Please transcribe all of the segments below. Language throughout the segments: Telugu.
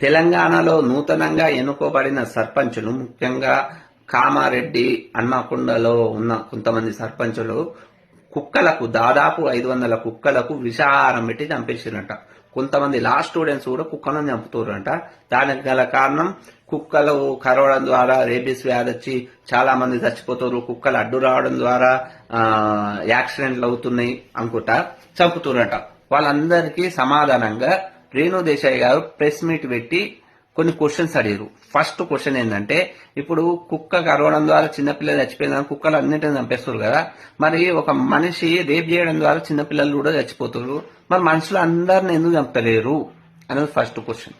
తెలంగాణలో నూతనంగా ఎన్నుకోబడిన సర్పంచులు, ముఖ్యంగా కామారెడ్డి, హన్మకొండలో ఉన్న కొంతమంది సర్పంచులు కుక్కలకు దాదాపు 500 కుక్కలకు విషాహారం పెట్టి చంపేసిరంట. కొంతమంది లా స్టూడెంట్స్ కూడా కుక్కలను చంపుతారంట. దానికి గల కారణం కుక్కలు కరవడం ద్వారా రేబీస్ వ్యాధి వచ్చి చాలా మంది చచ్చిపోతారు, కుక్కలు అడ్డు రావడం ద్వారా యాక్సిడెంట్లు అవుతున్నాయి అనుకుంటా చంపుతారంట. వాళ్ళందరికీ సమాధానంగా రేణు దేశాయ్ గారు ప్రెస్ మీట్ పెట్టి కొన్ని క్వశ్చన్స్ అడిగారు. ఫస్ట్ క్వశ్చన్ ఏంటంటే, ఇప్పుడు కుక్క కరవడం ద్వారా చిన్నపిల్లలు చచ్చిపోయిందని కుక్కలు అన్నింటిని చంపేస్తారు కదా, మరి ఒక మనిషి రేప్ చేయడం ద్వారా చిన్నపిల్లలు కూడా చచ్చిపోతారు, మరి మనుషులు అందరిని ఎందుకు చంపలేరు అనేది ఫస్ట్ క్వశ్చన్.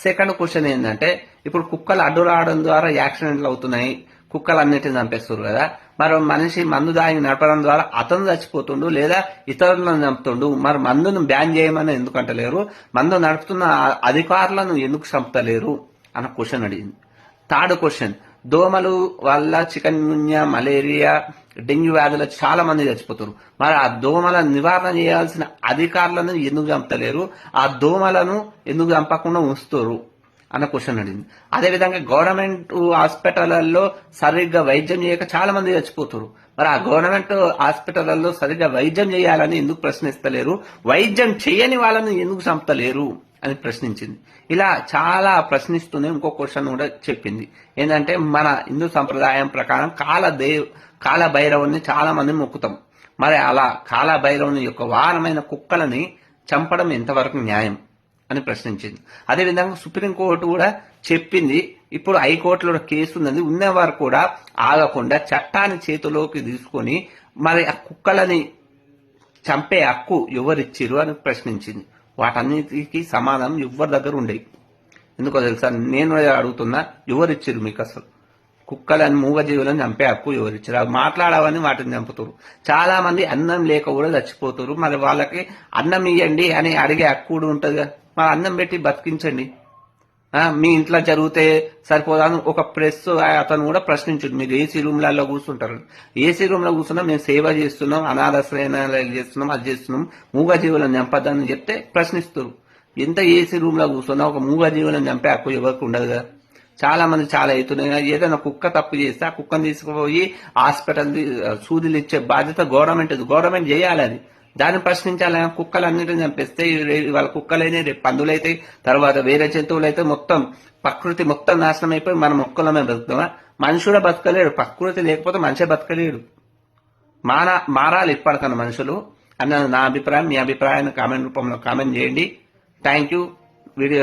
సెకండ్ క్వశ్చన్ ఏంటంటే, ఇప్పుడు కుక్కలు అడ్డు రావడం ద్వారా యాక్సిడెంట్లు అవుతున్నాయి, కుక్కలు అన్నిటిని చంపేస్తారు కదా, మరి మనిషి మందు దాగి నడపడం ద్వారా అతను చచ్చిపోతుండు లేదా ఇతరులను చంపుతుండు, మరి మందును బ్యాన్ చేయమని ఎందుకు అంటలేరు, మందు నడుపుతున్న అధికారులను ఎందుకు చంపుతలేరు అన్న క్వశ్చన్ అడిగింది. థర్డ్ క్వశ్చన్, దోమలు వల్ల చికెన్ గున్యా, మలేరియా, డెంగ్యూ వ్యాధులు చాలా మంది చచ్చిపోతారు, మరి ఆ దోమల నివారణ చేయాల్సిన అధికారులను ఎందుకు చంపుతలేరు, ఆ దోమలను ఎందుకు చంపకుండా ఉంచుతారు అన్న క్వశ్చన్ అడిగింది. అదేవిధంగా గవర్నమెంట్ హాస్పిటళ్లలో సరిగ్గా వైద్యం చేయక చాలా మంది చచ్చిపోతారు, మరి ఆ గవర్నమెంట్ హాస్పిటళ్లలో సరిగ్గా వైద్యం చేయాలని ఎందుకు ప్రశ్నిస్తలేరు, వైద్యం చేయని వాళ్ళని ఎందుకు చంపుతలేరు అని ప్రశ్నించింది. ఇలా చాలా ప్రశ్నిస్తూనే ఇంకో క్వశ్చన్ కూడా చెప్పింది. ఏంటంటే, మన హిందూ సంప్రదాయం ప్రకారం కాలభైరవుని చాలా మంది మొక్కుతాం, మరి అలా కాలభైరవుని యొక్క వారమైన కుక్కలని చంపడం ఎంతవరకు న్యాయం అని ప్రశ్నించింది. అదేవిధంగా సుప్రీంకోర్టు కూడా చెప్పింది, ఇప్పుడు హైకోర్టులో కేసు ఉన్నది, ఉన్నవారు కూడా ఆగకుండా చట్టాన్ని చేతిలోకి తీసుకొని మరి ఆ కుక్కలని చంపే హక్కు ఎవరిచ్చిరు అని ప్రశ్నించింది. వాటన్నిటికీ సమాధానం ఎవరి దగ్గర ఉండేవి. ఎందుకో తెలుసా, నేను అడుగుతున్నా, ఎవరిచ్చిరు మీకు అసలు కుక్కలని మూగజీవులను చంపే హక్కు ఎవరిచ్చారు? అవి మాట్లాడవని వాటిని చంపుతారు. చాలా మంది అన్నం లేక కూడా చచ్చిపోతారు, మరి వాళ్ళకి అన్నం ఇవ్వండి అని అడిగే హక్కు కూడా ఉంటుంది. మరి అన్నం పెట్టి బతికించండి. మీ ఇంట్లో జరిగితే సరిపోదాను. ఒక ప్రెస్ అతను కూడా ప్రశ్నించండి, మీరు ఏసీ రూమ్లలో కూర్చుంటారు, ఏసీ రూమ్ లో కూర్చున్నాం, మేము సేవ చేస్తున్నాం, అనాథాశ్రయాలు చేస్తున్నాం, అది చేస్తున్నాం, మూగజీవులను చంపద్దని చెప్తే ప్రశ్నిస్తారు. ఎంత ఏసీ రూమ్ లో కూర్చున్నా ఒక మూగజీవులను చంపే హక్కు ఎవరికి ఉండదు కదా. చాలా మంది చాలా అవుతున్నాయి. ఏదైనా కుక్క తప్పు చేస్తే ఆ కుక్కను తీసుకుపోయి హాస్పిటల్ సూదులు ఇచ్చే బాధ్యత గవర్నమెంట్ చేయాలి. అది దాన్ని ప్రశ్నించాలని కుక్కలు అన్నిటిని చంపేస్తే వాళ్ళ కుక్కలైనా రేపు పందులైతే, తర్వాత వేరే జంతువులు అయితే మొత్తం ప్రకృతి మొత్తం నాశనం అయిపోయి మనం మొక్కలమే బతుకుతామా? మనిషి కూడా బతకలేడు, ప్రకృతి లేకపోతే మనిషే బతకలేడు. మారాలి ఇప్పటికన్నా మనుషులు అన్న నా అభిప్రాయం. మీ అభిప్రాయాన్ని కామెంట్ రూపంలో కామెంట్ చేయండి. Thank you. వీడియో